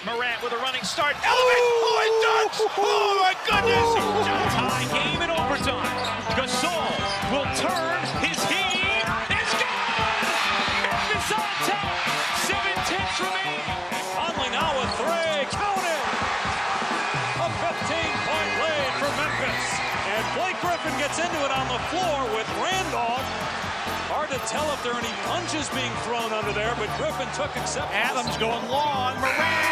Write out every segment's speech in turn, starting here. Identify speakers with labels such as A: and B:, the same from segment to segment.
A: Morant with a running start. Oh, it dunks! Oh, my goodness! Tie game in overtime. Gasol will turn his heat. It's gone! Memphis on top. 7-10 remaining. Conley now with three. Count it! A 15-point lead for Memphis. And Blake Griffin gets into it on the floor with Randolph. Hard to tell if there are any punches being thrown under there, but Griffin took acceptance. Adams going long. Morant!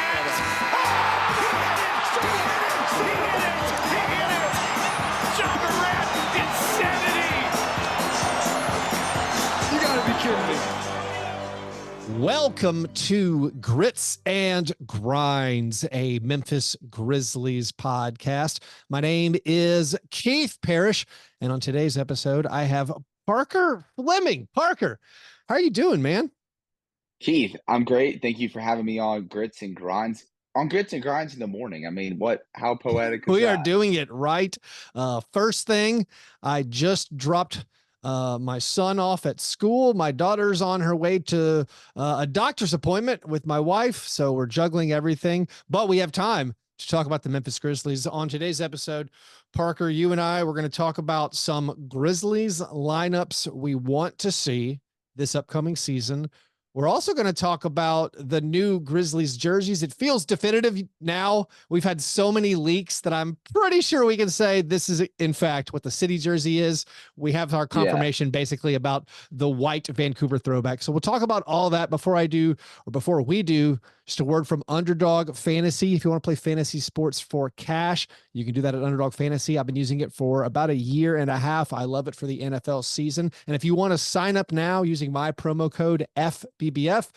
A: Oh, he hit it! John Morant, insanity!
B: You gotta be kidding me. Welcome to Grits and Grinds, a Memphis Grizzlies podcast. My name is Keith Parrish, and on today's episode, I have Parker Fleming. Parker, how are you doing, man?
C: Keith, I'm great. Thank you for having me on Grits and Grinds. On Grits and Grinds in the morning. I mean, how poetic is
B: We
C: that?
B: are doing it right. First thing, I just dropped my son off at school. My daughter's on her way to a doctor's appointment with my wife, so we're juggling everything, but we have time to talk about the Memphis Grizzlies. On today's episode, Parker, you and I, we're going to talk about some Grizzlies lineups we want to see this upcoming season. We're also going to talk about the new Grizzlies jerseys. It feels definitive now. We've had so many leaks that I'm pretty sure we can say this is, in fact, what the city jersey is. We have our confirmation basically about the white Vancouver throwback. So we'll talk about all that before we do. Just a word from Underdog Fantasy. If you want to play fantasy sports for cash, you can do that at Underdog Fantasy. I've been using it for about a year and a half. I love it for the NFL season. And if you want to sign up now using my promo code FBBF,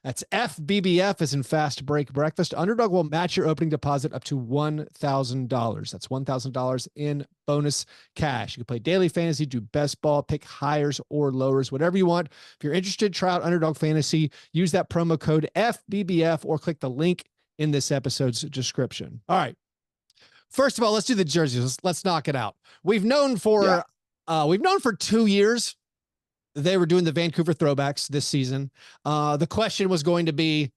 B: that's FBBF as in Fast Break Breakfast, Underdog will match your opening deposit up to $1,000. That's $1,000 in bonus cash. You can play daily fantasy, do best ball, pick highers or lowers, whatever you want. If you're interested, try out Underdog Fantasy. Use that promo code FBBF or click the link in this episode's description. All right. First of all, let's do the jerseys. Let's knock it out. We've known for 2 years they were doing the Vancouver throwbacks this season. The question was going to be,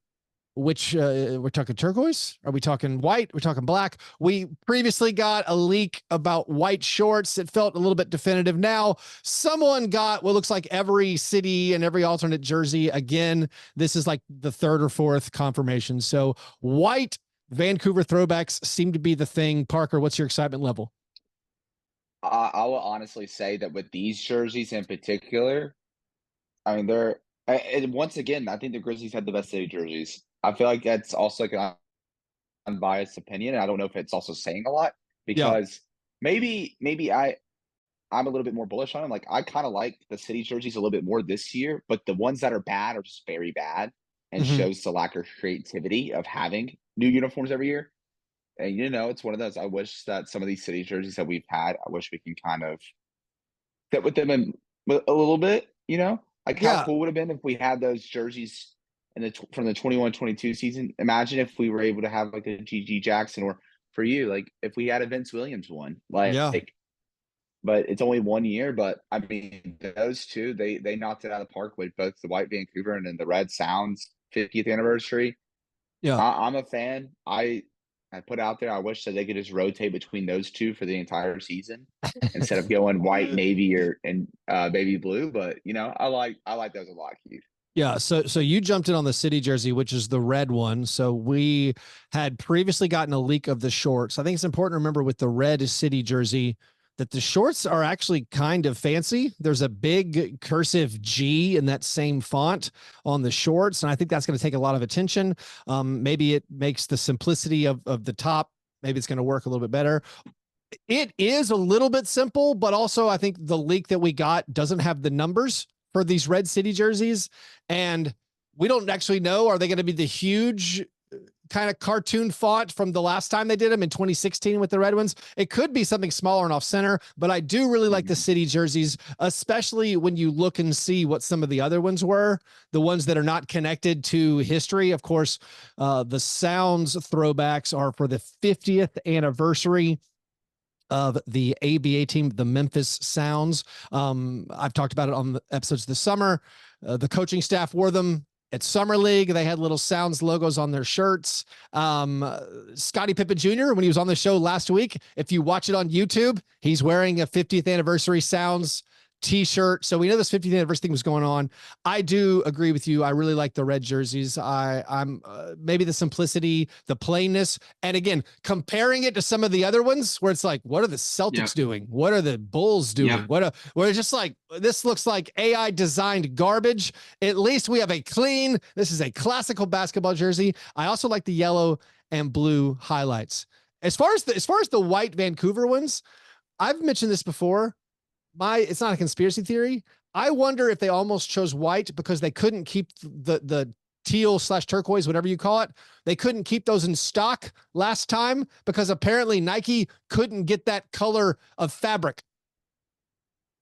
B: which we're talking turquoise? Are we talking white? We're talking black. We previously got a leak about white shorts. It felt a little bit definitive. Now someone got what looks like every city and every alternate jersey. Again, this is like the third or fourth confirmation. So white Vancouver throwbacks seem to be the thing. Parker, what's your excitement level?
C: I will honestly say that with these jerseys in particular, I mean, and once again, I think the Grizzlies had the best city jerseys. I feel like that's also like an unbiased opinion. And I don't know if it's also saying a lot because maybe I'm a little bit more bullish on them. Like I kind of like the city jerseys a little bit more this year, but the ones that are bad are just very bad and shows the lack of creativity of having new uniforms every year. And, it's one of those. I wish that some of these city jerseys that we've had, I wish we can kind of fit with them a little bit, Like how cool would have been if we had those jerseys from the 21-22 season. Imagine if we were able to have like a GG Jackson, or for you, like if we had a Vince Williams one. But it's only 1 year. But, I mean, those two, they knocked it out of the park with both the white Vancouver and then the Red Sounds 50th anniversary. Yeah, I'm a fan. I put out there, I wish that they could just rotate between those two for the entire season instead of going white, navy, and baby blue. But I like those a lot, Keith.
B: Yeah, so you jumped in on the city jersey, which is the red one. So we had previously gotten a leak of the shorts. I think it's important to remember with the red city jersey that the shorts are actually kind of fancy. There's a big cursive G in that same font on the shorts, and I think that's going to take a lot of attention. Maybe it makes the simplicity of the top, maybe it's going to work a little bit better. It is a little bit simple, but also I think the leak that we got doesn't have the numbers for these red city jerseys, and we don't actually know, are they going to be the huge kind of cartoon font from the last time they did them in 2016 with the red ones? It could be something smaller and off center, but I do really like the city jerseys, especially when you look and see what some of the other ones were, the ones that are not connected to history. Of course, the Sounds throwbacks are for the 50th anniversary of the ABA team, the Memphis Sounds. I've talked about it on the episodes this summer. The coaching staff wore them at Summer League. They had little Sounds logos on their shirts. Scottie Pippen Jr., when he was on the show last week, if you watch it on YouTube, he's wearing a 50th anniversary Sounds t-shirt. So we know this 50th anniversary thing was going on. I do agree with you. I really like the red jerseys. I'm maybe the simplicity, the plainness. And again, comparing it to some of the other ones where it's like, what are the Celtics doing? What are the Bulls doing? Where it's just like, this looks like AI designed garbage. At least we have this is a classical basketball jersey. I also like the yellow and blue highlights. As far as the white Vancouver ones, I've mentioned this before. It's not a conspiracy theory. I wonder if they almost chose white because they couldn't keep the teal / turquoise, whatever you call it. They couldn't keep those in stock last time because apparently Nike couldn't get that color of fabric.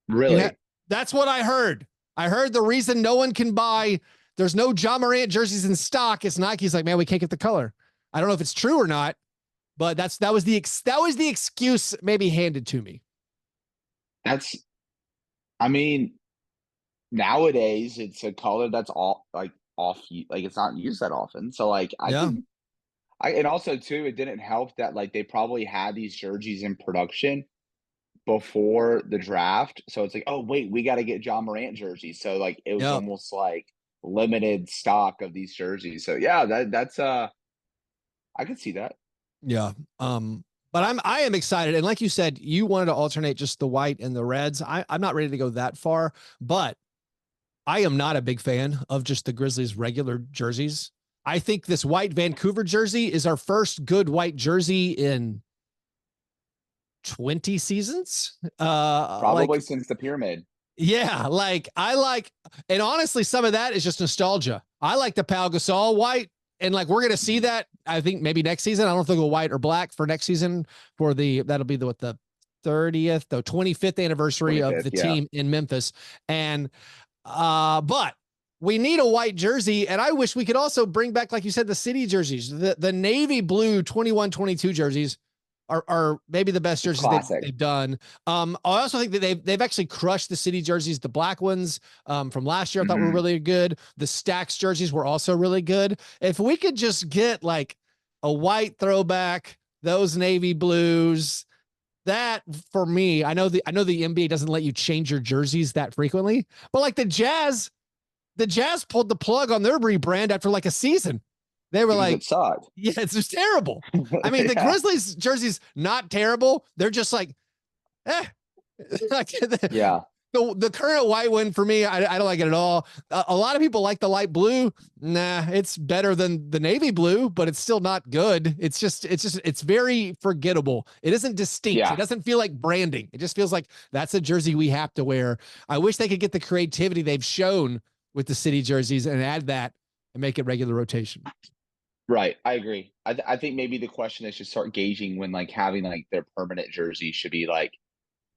C: Really?
B: That's what I heard. I heard the reason no one can buy, there's no Ja Morant jerseys in stock. It's Nike's like, man, we can't get the color. I don't know if it's true or not, but that was the excuse maybe handed to me.
C: I mean, nowadays it's a color that's off, it's not used that often. So like, and also too, it didn't help that like they probably had these jerseys in production before the draft. So it's like, oh wait, we got to get Ja Morant jerseys. So like, it was almost like limited stock of these jerseys. So yeah, that's I could see that.
B: Yeah. But I am excited. And like you said, you wanted to alternate just the white and the reds. I'm not ready to go that far, but I am not a big fan of just the Grizzlies regular jerseys. I think this white Vancouver jersey is our first good white jersey in 20 seasons.
C: Probably since the pyramid.
B: Yeah. And honestly, some of that is just nostalgia. I like the Pau Gasol white. And like, we're going to see that, I think maybe next season. I don't know if they'll go white or black for next season that'll be the 25th anniversary of the team in Memphis. And, but we need a white jersey. And I wish we could also bring back, like you said, the city jerseys, the navy blue 21-22 jerseys are maybe the best jerseys they've done. I also think that they've actually crushed the city jerseys. The black ones from last year I thought were really good. The Stacks jerseys were also really good. If we could just get like a white throwback, those navy blues, that for me, I know the NBA doesn't let you change your jerseys that frequently, but like the Jazz pulled the plug on their rebrand after like a season. They were like,
C: it sucked.
B: Yeah, it's just terrible. I mean, the Grizzlies jerseys, not terrible. They're just like,
C: yeah.
B: The current white one for me, I don't like it at all. A lot of people like the light blue. Nah, it's better than the navy blue, but it's still not good. It's very forgettable. It isn't distinct. Yeah. It doesn't feel like branding. It just feels like that's a jersey we have to wear. I wish they could get the creativity they've shown with the city jerseys and add that and make it regular rotation.
C: Right. I agree. I think maybe the question is to start gauging when like having like their permanent jersey should be like,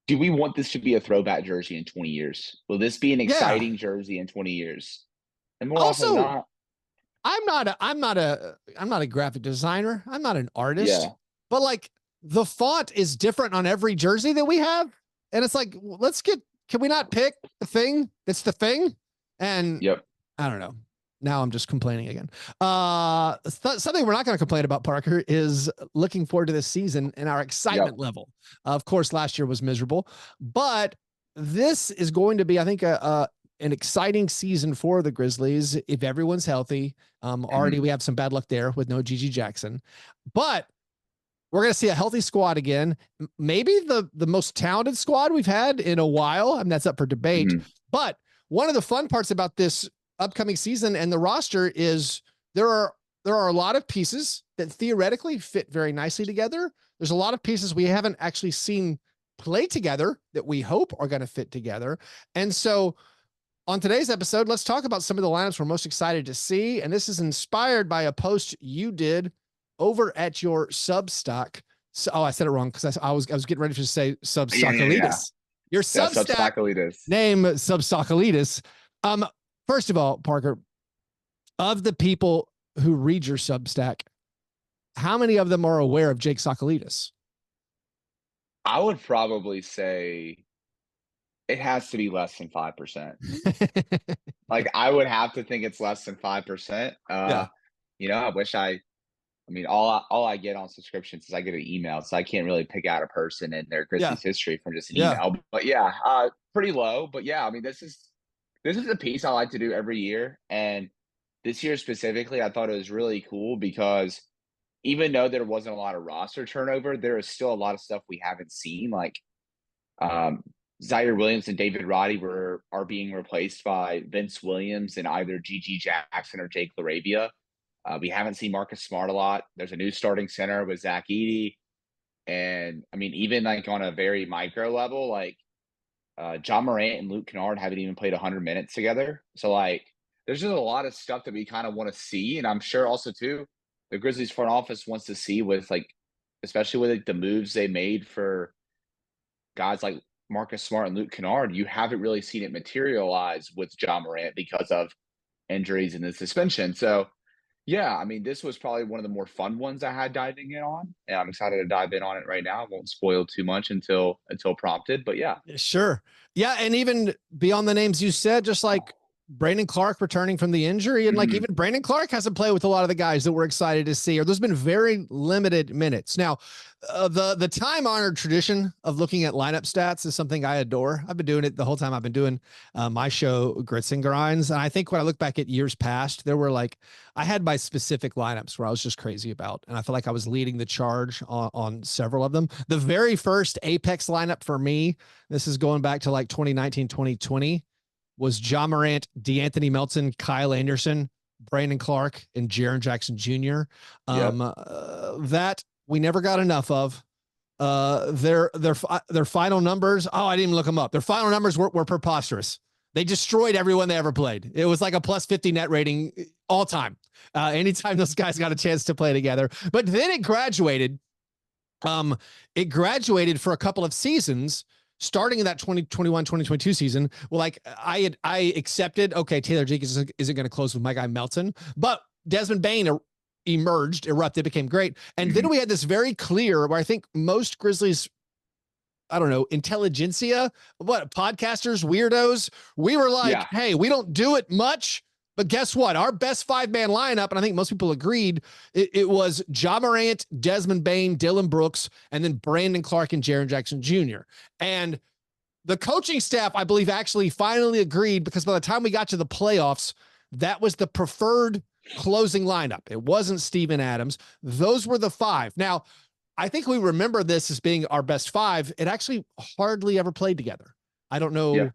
C: do we want this to be a throwback jersey in 20 years? Will this be an exciting jersey in 20 years? And more often than not,
B: I'm not a graphic designer. I'm not an artist, but like the font is different on every jersey that we have. And it's like, can we not pick the thing that's the thing? And I don't know. Now I'm just complaining again. Something we're not going to complain about, Parker, is looking forward to this season and our excitement level. Of course, last year was miserable, but this is going to be, I think, an exciting season for the Grizzlies if everyone's healthy. Already we have some bad luck there with no Gigi Jackson, but we're going to see a healthy squad again. Maybe the most talented squad we've had in a while. I mean, that's up for debate. But one of the fun parts about this upcoming season and the roster is there are a lot of pieces that theoretically fit very nicely together. There's a lot of pieces we haven't actually seen play together that we hope are going to fit together. And so on today's episode, let's talk about some of the lineups we're most excited to see. And this is inspired by a post you did over at your Substack. So, I said it wrong because I was getting ready to say Substackalitis. Your Substack name Substackalitis. First of all, Parker, of the people who read your Substack, how many of them are aware of Jake Sokolidis?
C: I would probably say it has to be less than 5%. Like, I would have to think it's less than 5%.
B: Yeah.
C: I wish I mean, all I get on subscriptions is I get an email, so I can't really pick out a person in their
B: Yeah.
C: Grizzlies history from just an
B: Yeah.
C: email. But yeah, pretty low. But yeah, I mean, this is a piece I like to do every year, and this year specifically, I thought it was really cool because even though there wasn't a lot of roster turnover, there is still a lot of stuff we haven't seen. Like um, Zaire Williams and David Roddy are being replaced by Vince Williams and either Gigi Jackson or Jake LaRavia. We haven't seen Marcus Smart a lot. There's a new starting center with Zach Edey. And I mean, even like on a very micro level, like John Morant and Luke Kennard haven't even played 100 minutes together. So like, there's just a lot of stuff that we kind of want to see, and I'm sure also too, the Grizzlies front office wants to see with like, especially with like the moves they made for guys like Marcus Smart and Luke Kennard. You haven't really seen it materialize with John Morant because of injuries and the suspension. So yeah, I mean, this was probably one of the more fun ones I had diving in on, and I'm excited to dive in on it right now. I won't spoil too much until prompted, but yeah.
B: Sure. Yeah. And even beyond the names you said, just like Brandon Clark returning from the injury, and like
C: Mhm.
B: even Brandon Clark hasn't played with a lot of the guys that we're excited to see, or there's been very limited minutes. Now, the time honored tradition of looking at lineup stats is something I adore. I've been doing it the whole time I've been doing my show, Grits and Grinds. And I think when I look back at years past, there were like, I had my specific lineups where I was just crazy about, and I feel like I was leading the charge on several of them. The very first Apex lineup for me, this is going back to like 2019, 2020, was John Morant, DeAnthony Melton, Kyle Anderson, Brandon Clark, and Jaren Jackson Jr.
C: Yep.
B: That we never got enough of. Their final numbers. Oh, I didn't even look them up. Their final numbers were preposterous. They destroyed everyone they ever played. It was like a plus 50 net rating all time. Anytime those guys got a chance to play together. But then it graduated. It graduated for a couple of seasons, starting in that 2021-2022 season. Well, like I accepted, okay, Taylor Jenkins isn't going to close with my guy Melton, but Desmond Bane erupted, became great. And then we had this very clear, where I think most Grizzlies, I don't know, intelligentsia, podcasters, weirdos, we were like,
C: Yeah.
B: hey, we don't do it much, but guess what? Our best 5-man lineup, and I think most people agreed, it was Ja Morant, Desmond Bane, Dylan Brooks, and then Brandon Clark and Jaren Jackson Jr. And the coaching staff, I believe, actually finally agreed, because by the time we got to the playoffs, that was the preferred closing lineup. It wasn't Steven Adams. Those were the 5. Now, I think we remember this as being our best 5. It actually hardly ever played together. I don't know
C: Yeah.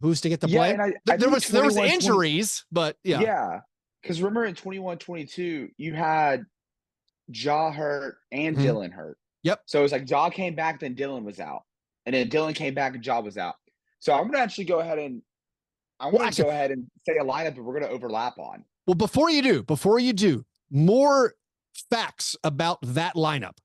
B: who's to get the
C: Yeah,
B: play.
C: and I
B: There
C: think
B: was injuries, but yeah.
C: Yeah, because remember in 21-22, you had Ja hurt and
B: Mhm.
C: Dylan hurt.
B: Yep.
C: So it was like Ja came back, then Dylan was out, and then Dylan came back and Ja was out. So I'm gonna actually go ahead and go ahead and say a lineup that we're gonna overlap on.
B: Well, before you do, more facts about that lineup.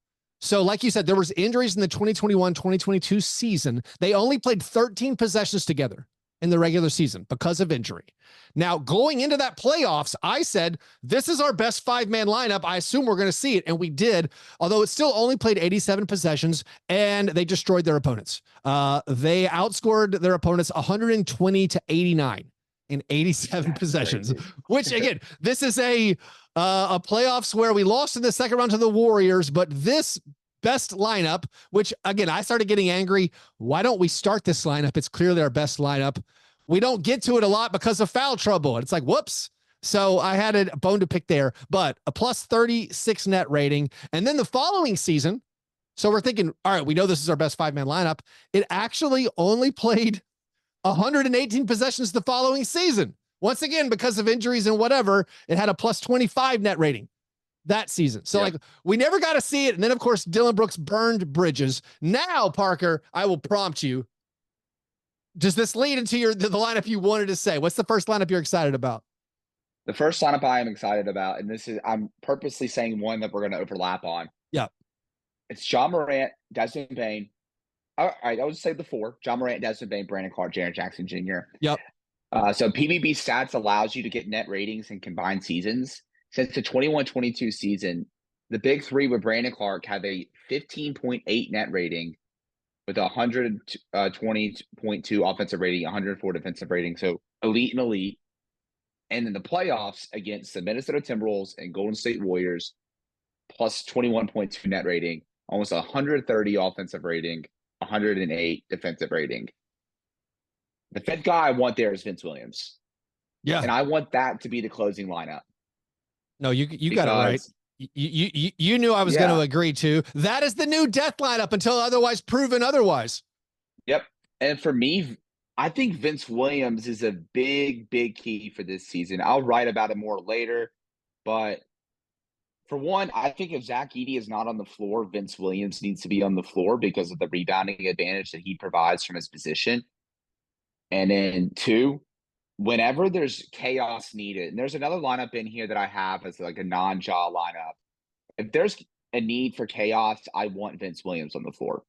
B: So, like you said, there was injuries in the 2021-2022 season. They only played 13 possessions together in the regular season because of injury. Now, going into that playoffs, I said, this is our best 5-man lineup. I assume we're going to see it. And we did, although it still only played 87 possessions, and they destroyed their opponents. They outscored their opponents 120-89 in 87 possessions, which again, this is a playoffs where we lost in the second round to the Warriors, but this best lineup, which again, I started getting angry. Why don't we start this lineup? It's clearly our best lineup. We don't get to it a lot because of foul trouble. And it's like, whoops. So I had a bone to pick there, but a plus 36 net rating. And then the following season, so we're thinking, all right, we know this is our best 5-man lineup. It actually only played 118 possessions the following season. Once again, because of injuries and whatever, it had a plus 25 net rating that season. So like we never got to see it. And then of course, Dylan Brooks burned bridges. Now, Parker, I will prompt you. Does this lead into the lineup you wanted to say? What's the first lineup you're excited about?
C: The first lineup I am excited about, and I'm purposely saying one that we're going to overlap on.
B: Yeah.
C: It's Ja Morant, Desmond Bane. All right, I would say the 4: Ja Morant, Desmond Bane, Brandon Clark, Jaren Jackson Jr.
B: Yep.
C: So PBB stats allows you to get net ratings in combined seasons. Since the 21-22 season, the big 3 with Brandon Clark have a 15.8 net rating with a 120.2 offensive rating, 104 defensive rating. So elite and elite. And in the playoffs against the Minnesota Timberwolves and Golden State Warriors, plus 21.2 net rating, almost 130 offensive rating, 108 defensive rating. The fifth guy I want there is Vince Williams.
B: Yeah.
C: And I want that to be the closing lineup.
B: No, you got it right. You knew I was going to agree to. That is the new death lineup until otherwise proven otherwise.
C: Yep. And for me, I think Vince Williams is a big, big key for this season. I'll write about it more later. But for one, I think if Zach Edey is not on the floor, Vince Williams needs to be on the floor because of the rebounding advantage that he provides from his position. And then two, whenever there's chaos needed, and there's another lineup in here that I have as like a non-jaw lineup. If there's a need for chaos, I want Vince Williams on the floor.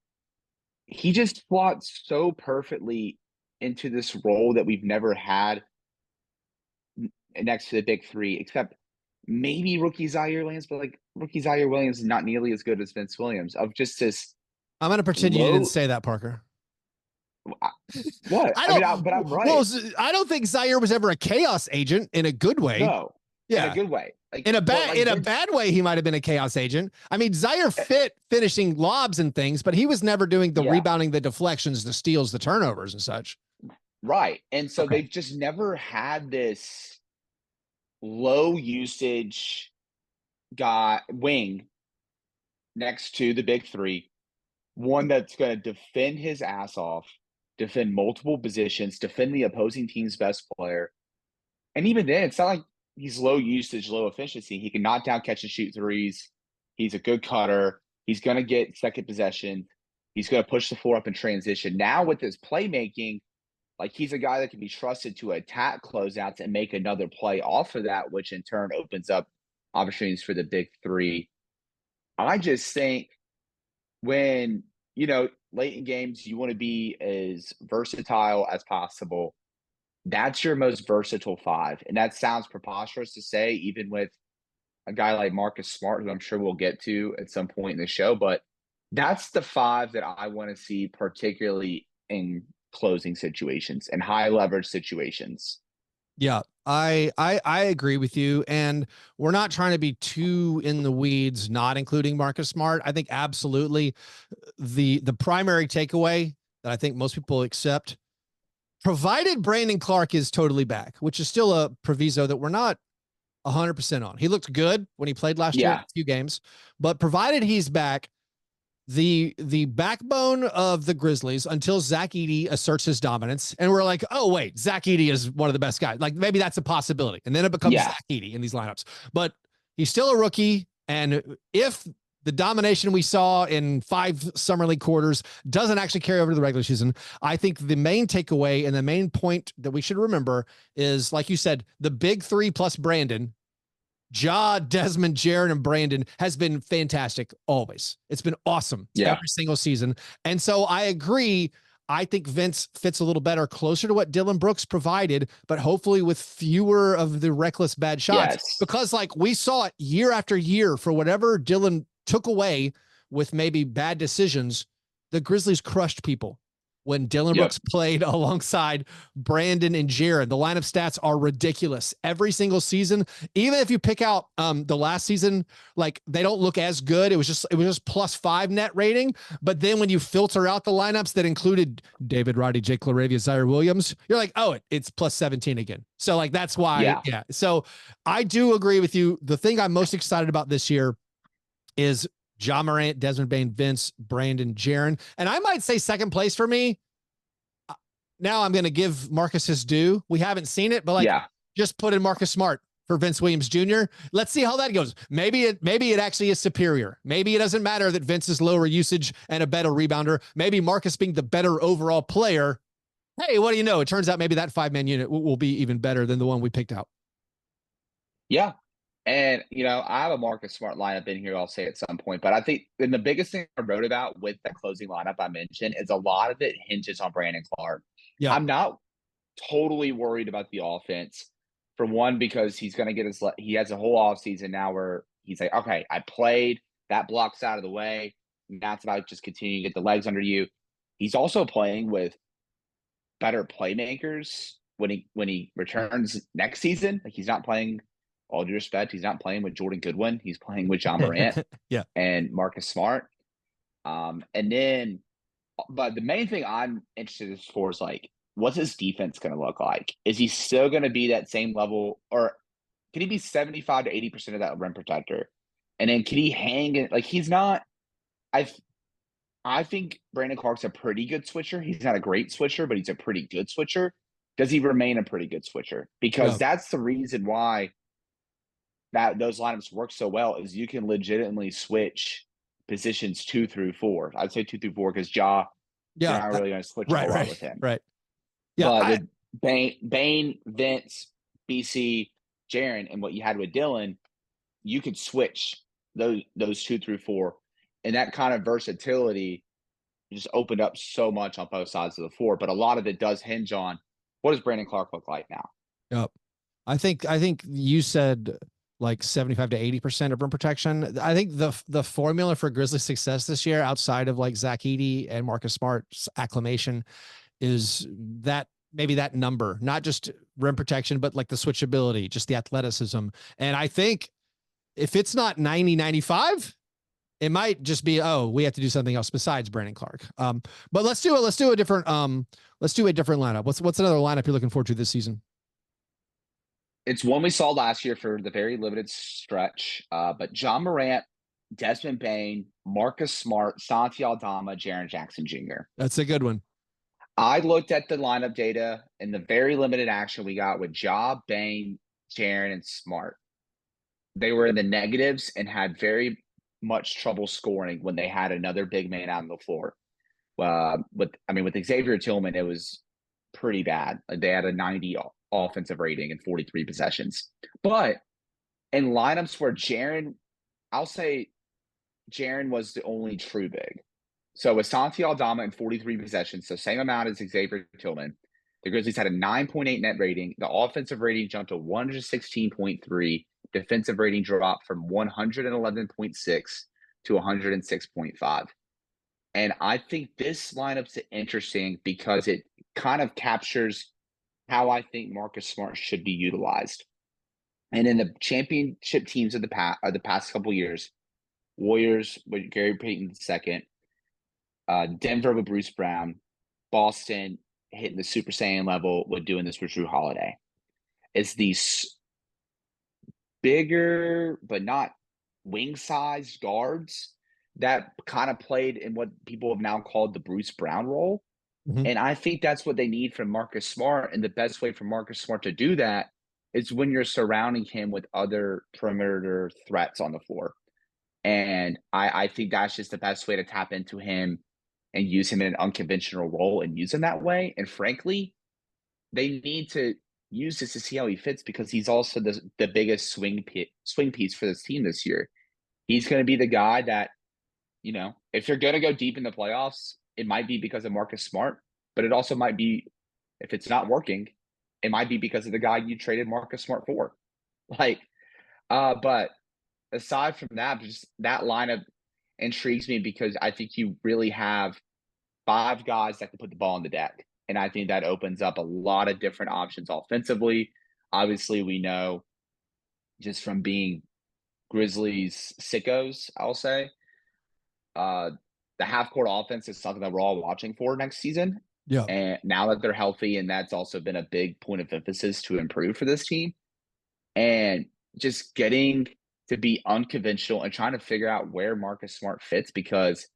C: He just slots so perfectly into this role that we've never had next to the big three, except maybe rookie Zaire Williams, but like rookie Zaire Williams is not nearly as good as Vince Williams. Of just this.
B: I'm going to pretend you didn't say that, Parker.
C: What? But I'm right.
B: Well, I don't think Zaire was ever a chaos agent in a good way.
C: No. Yeah. In a good way.
B: Like, in a bad way, he might have been a chaos agent. I mean, Zaire fit finishing lobs and things, but he was never doing the rebounding, the deflections, the steals, the turnovers and such.
C: Right. And so they've just never had this low usage wing next to the big three, one that's going to defend his ass off, defend multiple positions, defend the opposing team's best player. And even then, it's not like he's low usage, low efficiency. He can knock down, catch and shoot threes. He's a good cutter. He's going to get second possession. He's going to push the floor up in transition. Now with his playmaking, like he's a guy that can be trusted to attack closeouts and make another play off of that, which in turn opens up opportunities for the big three. I just think when, late in games, you want to be as versatile as possible. That's your most versatile five. And that sounds preposterous to say, even with a guy like Marcus Smart, who I'm sure we'll get to at some point in the show. But that's the five that I want to see, particularly in closing situations and high leverage situations.
B: Yeah, I agree with you. And we're not trying to be too in the weeds, not including Marcus Smart. I think absolutely the primary takeaway that I think most people accept, provided Brandon Clark is totally back, which is still a proviso that we're not 100% on. He looked good when he played last year in a few games, but provided he's back, the backbone of the Grizzlies until Zach Edey asserts his dominance, and we're like, oh wait, Zach Edey is one of the best guys. Like maybe that's a possibility, and then it becomes Zach Edey in these lineups. But he's still a rookie, and if the domination we saw in 5 summer league quarters doesn't actually carry over to the regular season, I think the main takeaway and the main point that we should remember is, like you said, the big three plus Brandon. Ja, Desmond, Jaren, and Brandon has been fantastic always. It's been awesome every single season. And so I agree. I think Vince fits a little better, closer to what Dylan Brooks provided, but hopefully with fewer of the reckless bad shots. Because like we saw it year after year, for whatever Dylan took away with maybe bad decisions, the Grizzlies crushed people. When Dylan Brooks played alongside Brandon and Jaren, the lineup stats are ridiculous every single season. Even if you pick out the last season, like they don't look as good. It was just +5 net rating. But then when you filter out the lineups that included David Roddy, Jake LaRavia, Zaire Williams, you're like, oh, it's +17 again. So like that's why. Yeah. So I do agree with you. The thing I'm most excited about this year is Ja Morant, Desmond Bane, Vince, Brandon, Jaren. And I might say second place for me. Now I'm going to give Marcus his due. We haven't seen it, but just put in Marcus Smart for Vince Williams Jr. Let's see how that goes. Maybe it actually is superior. Maybe it doesn't matter that Vince is lower usage and a better rebounder. Maybe Marcus being the better overall player. Hey, what do you know? It turns out maybe that 5-man unit will be even better than the one we picked out.
C: Yeah. And, I have a Marcus Smart lineup in here, I'll say at some point. But I think the biggest thing I wrote about with that closing lineup I mentioned is a lot of it hinges on Brandon Clark. Yeah. I'm not totally worried about the offense. For one, because he's going to get he has a whole offseason now where he's like, okay, I played, that block's out of the way. Now it's about just continuing to get the legs under you. He's also playing with better playmakers when he returns next season, like he's not playing. All due respect, he's not playing with Jordan Goodwin. He's playing with John Morant
B: Yeah.
C: and Marcus Smart. And then, but the main thing I'm interested in for is like, what's his defense going to look like? Is he still going to be that same level, or can he be 75 to 80% of that rim protector? And then can he hang it? Like he's not. I think Brandon Clark's a pretty good switcher. He's not a great switcher, but he's a pretty good switcher. Does he remain a pretty good switcher? Because that's the reason why that those lineups work so well is you can legitimately switch positions 2 through 4. I'd say 2 through 4 because you're not really going to switch a whole lot with him.
B: Right. Yeah.
C: But with Bane, Vince, BC, Jaren, and what you had with Dylan, you could switch those 2 through 4. And that kind of versatility just opened up so much on both sides of the floor. But a lot of it does hinge on what does Brandon Clark look like now?
B: Yep. I think you said like 75 to 80% of rim protection. I think the formula for Grizzlies success this year, outside of like Zach Edey and Marcus Smart's acclamation, is that maybe that number, not just rim protection, but like the switchability, just the athleticism. And I think if it's not 90, 95, it might just be, oh, we have to do something else besides Brandon Clark. But let's do a different lineup. What's another lineup you're looking forward to this season?
C: It's one we saw last year for the very limited stretch. But John Morant, Desmond Bane, Marcus Smart, Santi Aldama, Jaren Jackson Jr.
B: That's a good one.
C: I looked at the lineup data and the very limited action we got with Ja, Bane, Jaren, and Smart. They were in the negatives and had very much trouble scoring when they had another big man out on the floor. With Xavier Tillman, it was pretty bad. Like they had a 90 offensive rating and 43 possessions. But in lineups where I'll say Jaren was the only true big. So with Santi Aldama in 43 possessions, so same amount as Xavier Tillman, the Grizzlies had a 9.8 net rating. The offensive rating jumped to 116.3. Defensive rating dropped from 111.6 to 106.5. And I think this lineup's interesting because it kind of captures how I think Marcus Smart should be utilized. And in the championship teams of the past couple years, Warriors with Gary Payton II, Denver with Bruce Brown, Boston hitting the Super Saiyan level with doing this with Drew Holiday. It's these bigger but not wing-sized guards that kind of played in what people have now called the Bruce Brown role. Mm-hmm. And I think that's what they need from Marcus Smart. And the best way for Marcus Smart to do that is when you're surrounding him with other perimeter threats on the floor. And I think that's just the best way to tap into him and use him in an unconventional role and use him that way. And frankly, they need to use this to see how he fits because he's also the biggest swing piece for this team this year. He's going to be the guy that, you know, if you're going to go deep in the playoffs, it might be because of Marcus Smart, but it also might be, if it's not working, it might be because of the guy you traded Marcus Smart for. But aside from that, just that lineup intrigues me because I think you really have 5 guys that can put the ball on the deck. And I think that opens up a lot of different options offensively. Obviously, we know just from being Grizzlies sickos, I'll say, the half-court offense is something that we're all watching for next season.
B: Yeah.
C: And now that they're healthy, and that's also been a big point of emphasis to improve for this team. And just getting to be unconventional and trying to figure out where Marcus Smart fits because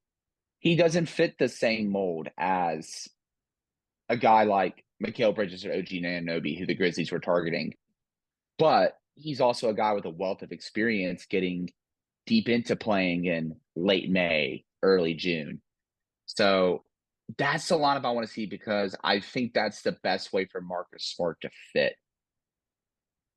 C: he doesn't fit the same mold as a guy like Mikal Bridges or OG Anunoby, who the Grizzlies were targeting. But he's also a guy with a wealth of experience getting deep into playing in late May, early June. So that's the lineup I want to see because I think that's the best way for Marcus Smart to fit.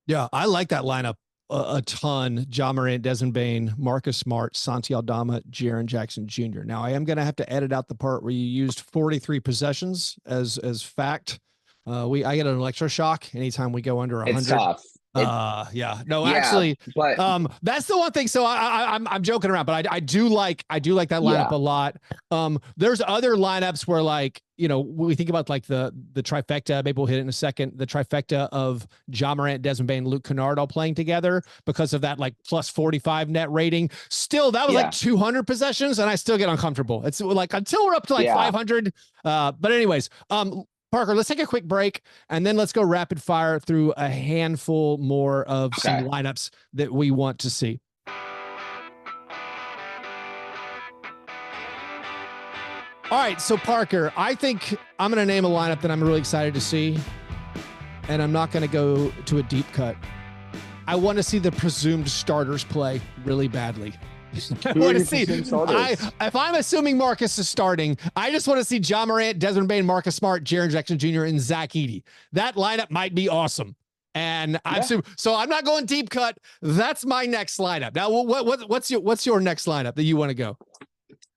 B: Yeah, I like that lineup a ton. Ja Morant, Desmond Bane, Marcus Smart, Santi Aldama, Jaren Jackson Jr. Now I am going to have to edit out the part where you used 43 possessions as fact. I get an electroshock anytime we go under 100.
C: It's tough.
B: Yeah, no,
C: Yeah,
B: actually,
C: but
B: that's the one thing. So I'm joking around, but I do like that lineup a lot. There's other lineups where, like, you know, when we think about like the trifecta, maybe we'll hit it in a second, the trifecta of Ja Morant, Desmond Bane, Luke Kennard all playing together because of that like plus 45 net rating. Still, that was like 200 possessions, and I still get uncomfortable. It's like until we're up to like 500. But anyways, Parker, let's take a quick break, and then let's go rapid fire through a handful more of some lineups that we want to see. All right, so Parker, I think I'm going to name a lineup that I'm really excited to see, and I'm not going to go to a deep cut. I want to see the presumed starters play really badly. I want to see. If I'm assuming Marcus is starting, I just want to see Ja Morant, Desmond Bane, Marcus Smart, Jaren Jackson Jr., and Zach Edey. That lineup might be awesome. And so I'm not going deep cut. That's my next lineup. Now, what's your next lineup that you want to go?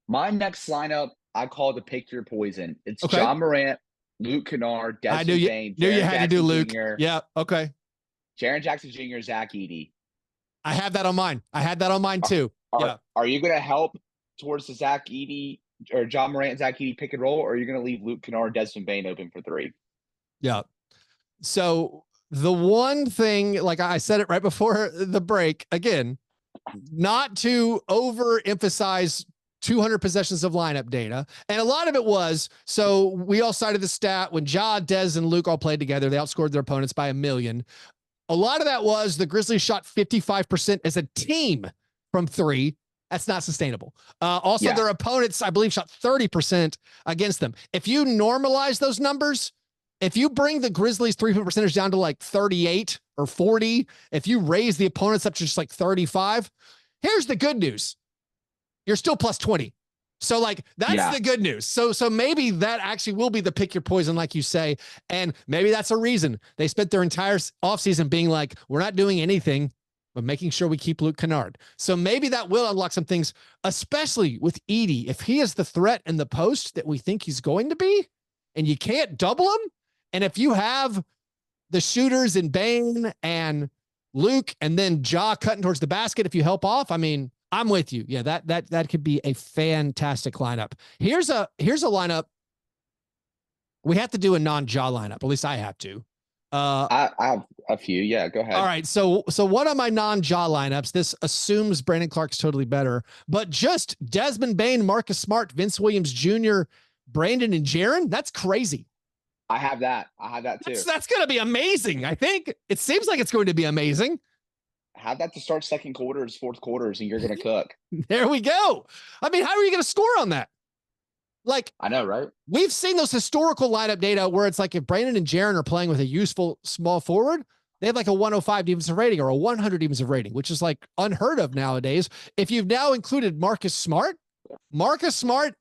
C: My next lineup, I call the pick your poison. It's Ja Morant, Luke Kennard, Desmond Bane.
B: Knew you had to do Luke.
C: Jr.,
B: yeah. Okay.
C: Jaren Jackson Jr., Zach Edey.
B: I have that on mine. I had that on mine too.
C: Are you going to help towards the Zach Edey or Ja Morant and Zach Edey pick and roll, or are you going to leave Luke Kennard, Desmond Bane open for 3?
B: Yeah. So the one thing, like I said it right before the break, again, not to overemphasize 200 possessions of lineup data. And a lot of it was, so we all cited the stat when Ja, Des, and Luke all played together, they outscored their opponents by 1 million. A lot of that was the Grizzlies shot 55% as a team from 3. That's not sustainable. Also, their opponents, I believe, shot 30% against them. If you normalize those numbers, if you bring the Grizzlies 3-point percentage down to like 38 or 40, if you raise the opponents up to just like 35, here's the good news. You're still plus 20. So like, that's the good news. So maybe that actually will be the pick your poison, like you say. And maybe that's a reason they spent their entire offseason being like, we're not doing anything but making sure we keep Luke Kennard. So maybe that will unlock some things, especially with Edey. If he is the threat in the post that we think he's going to be, and you can't double him, and if you have the shooters in Bane and Luke, and then Ja cutting towards the basket, if you help off, I mean, I'm with you. Yeah, that could be a fantastic lineup. Here's a lineup. We have to do a non-Ja lineup. At least I have to.
C: I have a few. Yeah, go ahead.
B: All right. So one of my non-Ja lineups, this assumes Brandon Clark's totally better, but just Desmond Bane, Marcus Smart, Vince Williams Jr., Brandon, and Jaren. That's crazy.
C: I have that too.
B: That's going to be amazing. I think it seems like it's going to be amazing.
C: Have that to start second quarters, fourth quarters, and you're going to cook.
B: There we go. I mean, how are you going to score on that? Like,
C: I know, right?
B: We've seen those historical lineup data where it's like if Brandon and Jaren are playing with a useful small forward, they have like a 105 defensive rating or a 100 defensive rating, which is like unheard of nowadays. If you've now included Marcus Smart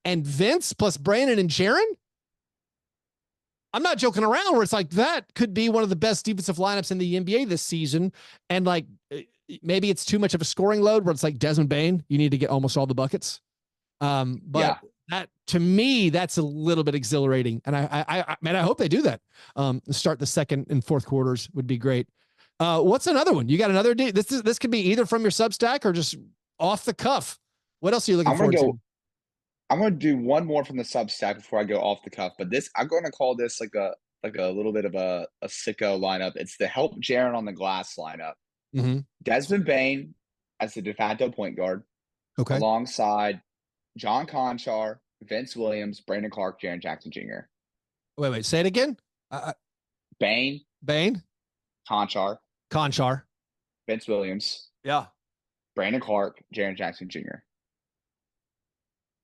B: and Vince plus Brandon and Jaren, I'm not joking around where it's like that could be one of the best defensive lineups in the NBA this season. And like, maybe it's too much of a scoring load where it's like Desmond Bane, you need to get almost all the buckets. But that, to me, that's a little bit exhilarating. And I hope they do that. Start the second and fourth quarters would be great. What's another one? You got another D? This could be either from your Substack or just off the cuff. What else are you looking forward to?
C: I'm going to do one more from the Substack before I go off the cuff, but this, I'm going to call this like a little bit of a sicko lineup. It's the help Jaren on the glass lineup.
B: Mm-hmm.
C: Desmond Bane as the de facto point guard, alongside John Conchar, Vince Williams, Brandon Clark, Jaren Jackson Jr.
B: Wait, say it again.
C: Bane, Conchar, Vince Williams, Brandon Clark, Jaren Jackson Jr.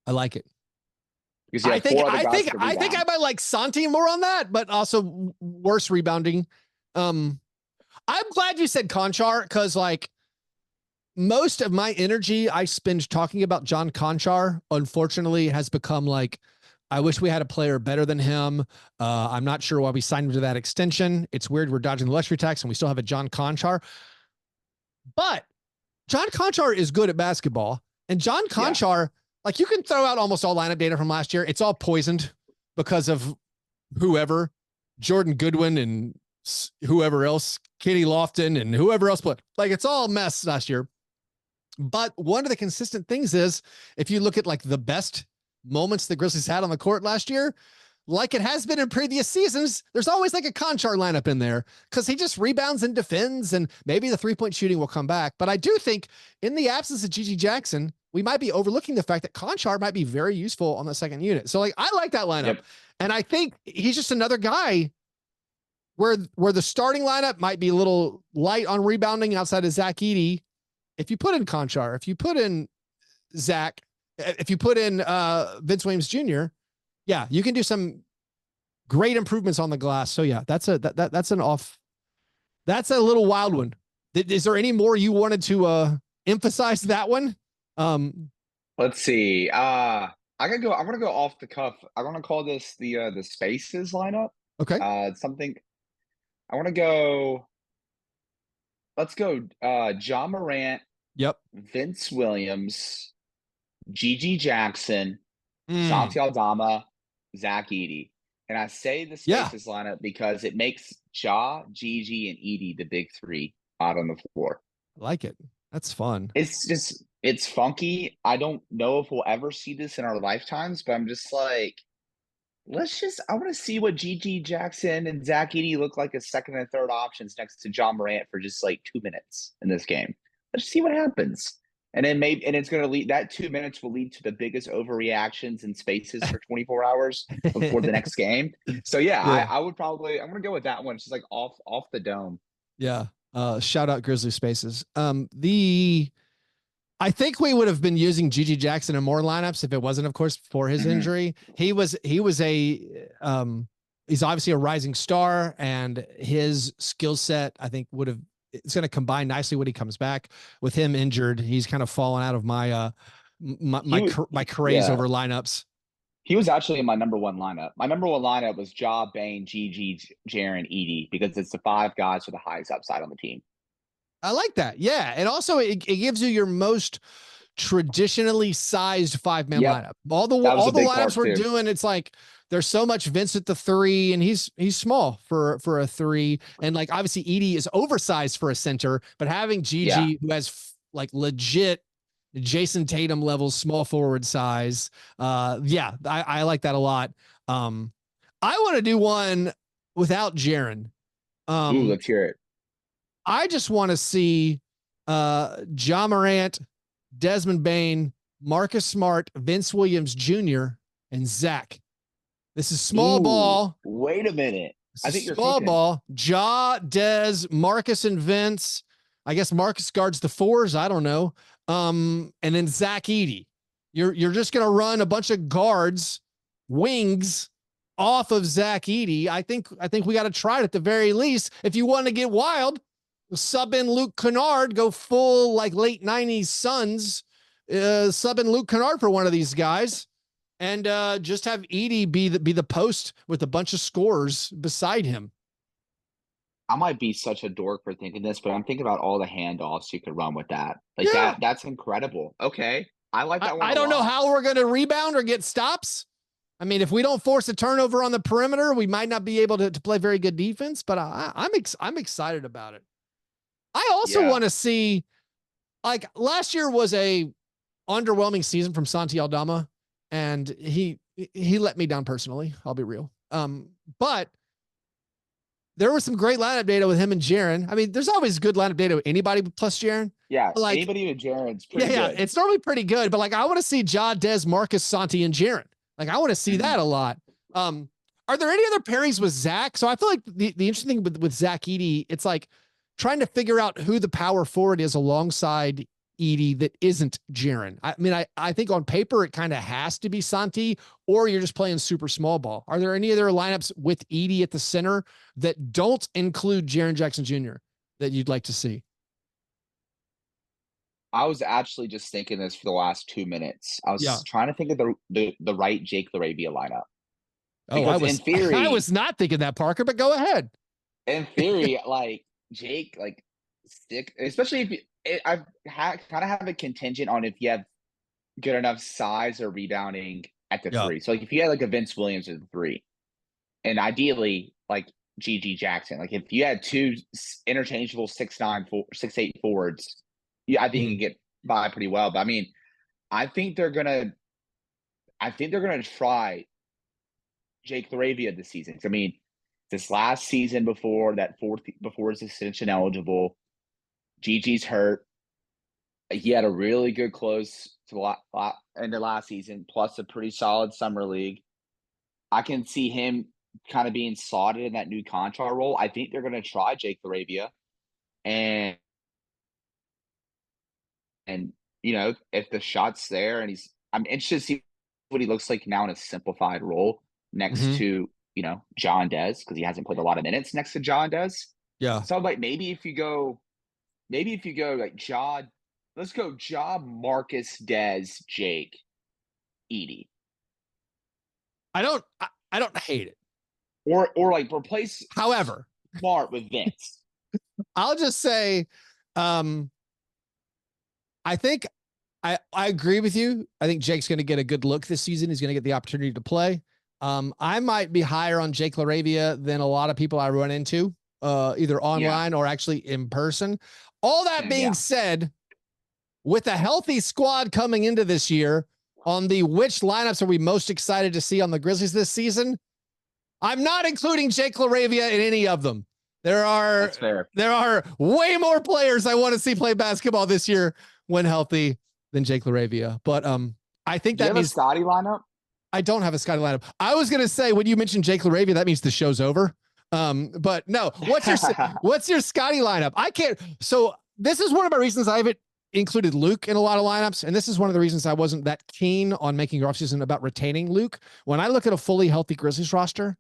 B: I like it.
C: I think
B: I might like Santi more on that, but also worse rebounding. I'm glad you said Conchar, because like most of my energy I spend talking about John Conchar, unfortunately, has become like, I wish we had a player better than him. I'm not sure why we signed him to that extension. It's weird we're dodging the luxury tax and we still have a John Conchar. But John Conchar is good at basketball. And John Conchar, like, you can throw out almost all lineup data from last year. It's all poisoned because of whoever, Jordan Goodwin and whoever else Katie Lofton and whoever else played. Like, it's all a mess last year. But one of the consistent things is, if you look at like the best moments the Grizzlies had on the court last year, like it has been in previous seasons, there's always like a Conchar lineup in there because he just rebounds and defends, and maybe the 3-point shooting will come back. But I do think in the absence of GG Jackson, we might be overlooking the fact that Conchar might be very useful on the second unit. So like, I like that lineup.
C: Yep.
B: And I think he's just another guy where the starting lineup might be a little light on rebounding outside of Zach Edey. If you put in Conchar, if you put in Zach, if you put in Vince Williams Jr., yeah, you can do some great improvements on the glass. So yeah, that's a little wild one. Is there any more you wanted to emphasize that one?
C: Let's see. I'm gonna go off the cuff. I'm gonna call this the spaces lineup.
B: Okay.
C: Something. I want to go. Let's go. John Morant.
B: Yep.
C: Vince Williams, GG Jackson, Santi Aldama, Zach Edey. And I say the spaces lineup because it makes Ja, GG, and Edey the big three out on the floor.
B: I like it. That's fun.
C: It's funky. I don't know if we'll ever see this in our lifetimes, but I'm just like, I want to see what GG Jackson and Zach Edey look like as second and third options next to John Morant for just like 2 minutes in this game. Let's see what happens. And then it's going to lead, that 2 minutes will lead to the biggest overreactions in spaces for 24 hours before the next game. So yeah. I'm going to go with that one. It's just like off the dome.
B: Yeah. Shout out Grizzly Spaces. I think we would have been using GG Jackson in more lineups if it wasn't, of course, for his injury. He's obviously a rising star, and his skill set, I think, it's going to combine nicely when he comes back. With him injured, he's kind of fallen out of my craze over lineups.
C: He was actually in my number one lineup. My number one lineup was Ja, Bane, GG, Jaren, Edey, because it's the 5 guys with the highest upside on the team.
B: I like that. Yeah. And also it gives you your most traditionally sized 5-man lineup. All the lineups we're doing, it's like there's so much Vince at the 3, and he's small for a 3. And like, obviously Edey is oversized for a center, but having GG who has like legit Jason Tatum level small forward size. I like that a lot. I want to do one without Jaren.
C: Let's hear it.
B: I just want to see Ja Morant, Desmond Bane, Marcus Smart, Vince Williams Jr., and Zach. This is small ball.
C: Wait a minute. I think you're
B: small ball. Ja, Des, Marcus, and Vince. I guess Marcus guards the 4s. I don't know. And then Zach Edey. You're just gonna run a bunch of guards, wings, off of Zach Edey. I think we got to try it at the very least. If you want to get wild, sub in Luke Kennard, go full like late 90s Suns, sub in Luke Kennard for one of these guys, and just have Edey be the post with a bunch of scorers beside him.
C: I might be such a dork for thinking this, but I'm thinking about all the handoffs you could run with that. Like that's incredible. Okay. I like that one.
B: I don't know how we're going to rebound or get stops. I mean, if we don't force a turnover on the perimeter, we might not be able to play very good defense, but I'm excited about it. I also want to see, like, last year was a underwhelming season from Santi Aldama, and he let me down personally. I'll be real. But there was some great lineup data with him and Jaren. I mean, there's always good lineup data with anybody plus Jaren.
C: Yeah,
B: like,
C: anybody with Jaren's pretty good.
B: Yeah, it's normally pretty good. But like, I want to see Ja, Des, Marcus, Santi, and Jaren. Like, I want to see that a lot. Are there any other pairings with Zach? So I feel like the interesting thing with Zach Edey, it's like trying to figure out who the power forward is alongside Edey that isn't Jaren. I mean, I think on paper it kind of has to be Santi, or you're just playing super small ball. Are there any other lineups with Edey at the center that don't include Jaren Jackson Jr. that you'd like to see?
C: I was actually just thinking this for the last 2 minutes. I was trying to think of the right Jake LaRavia lineup.
B: Because in theory, I was not thinking that, Parker, but go ahead.
C: In theory, like Jake, like stick, especially if I've kind of have a contingent on if you have good enough size or rebounding at the 3. So like if you had like a Vince Williams at the 3, and ideally like GG Jackson. Like if you had two interchangeable 6'9", 6'8" forwards, yeah, I think you can get by pretty well. But I mean, I think they're gonna try Jake LaRavia this season. I mean, this last season before his extension eligible, GG's hurt. He had a really good close to the end of last season, plus a pretty solid summer league. I can see him kind of being slotted in that new contract role. I think they're going to try Jake LaRavia, and if the shot's there, and I'm interested to see what he looks like now in a simplified role next to John Dez, because he hasn't played a lot of minutes next to John Dez.
B: Yeah.
C: So like maybe if you go like John. Let's go Job, Marcus, Dez, Jake, Edie.
B: I don't hate it.
C: Or like replace
B: However,
C: Smart with Vince.
B: I'll just say, I think I agree with you. I think Jake's going to get a good look this season. He's going to get the opportunity to play. I might be higher on Jake LaRavia than a lot of people I run into, either online or actually in person. All that being said, with a healthy squad coming into this year, on the which lineups are we most excited to see on the Grizzlies this season, I'm not including Jake LaRavia in any of them. There are way more players I want to see play basketball this year when healthy than Jake LaRavia. But I think that means
C: Scotty lineup.
B: I don't have a Scotty lineup. I was gonna say when you mentioned Jake LaRavia, that means the show's over. But no, what's your Scotty lineup? I can't. So this is one of my reasons I haven't included Luke in a lot of lineups. And this is one of the reasons I wasn't that keen on making your offseason about retaining Luke. When I look at a fully healthy Grizzlies roster,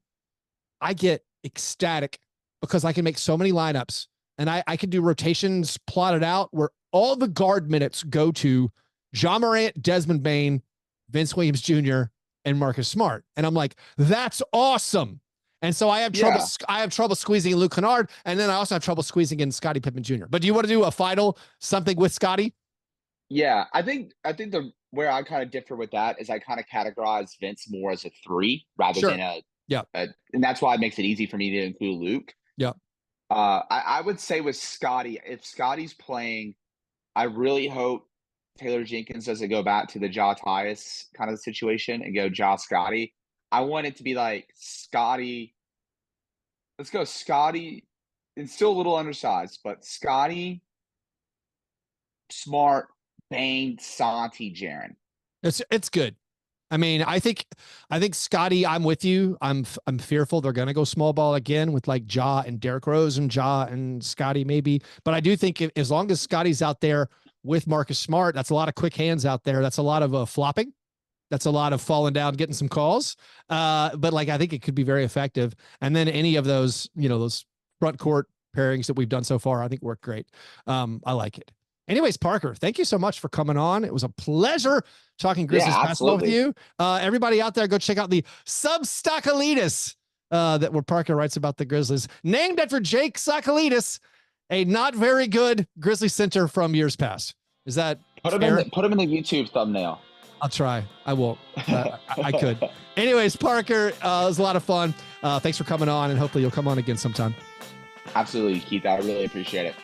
B: I get ecstatic because I can make so many lineups, and I can do rotations plotted out where all the guard minutes go to John Morant, Desmond Bane, Vince Williams Jr., and Marcus Smart. And I'm like, that's awesome. And so I have trouble. I have trouble squeezing in Luke Kennard, and then I also have trouble squeezing in Scottie Pippen Jr. But do you want to do a final something with Scotty?
C: Yeah, I think where I kind of differ with that is I kind of categorize Vince more as a 3 rather than and that's why it makes it easy for me to include Luke.
B: Yeah.
C: I would say with Scotty, if Scotty's playing, I really hope Taylor Jenkins doesn't go back to the Ja Tyus kind of situation and go Ja Scotty. I want it to be like Scotty. Let's go Scotty, and still a little undersized, but Scotty, Smart, Bane, Santi, Jaren.
B: It's good. I mean, I think Scotty, I'm with you. I'm fearful they're going to go small ball again with like Ja and Derrick Rose and Ja and Scotty maybe. But I do think as long as Scotty's out there with Marcus Smart, that's a lot of quick hands out there. That's a lot of flopping. That's a lot of falling down, getting some calls. But like, I think it could be very effective. And then any of those, those front court pairings that we've done so far, I think work great. I like it. Anyways, Parker, thank you so much for coming on. It was a pleasure talking Grizzlies basketball with you. Everybody out there, go check out the Substackalidis where Parker writes about the Grizzlies, named after Jake Sakalidis, a not very good Grizzly center from years past. Is that
C: put him in the YouTube thumbnail?
B: I'll try. I won't. I could. Anyways, Parker, it was a lot of fun. Thanks for coming on, and hopefully you'll come on again sometime.
C: Absolutely, Keith. I really appreciate it.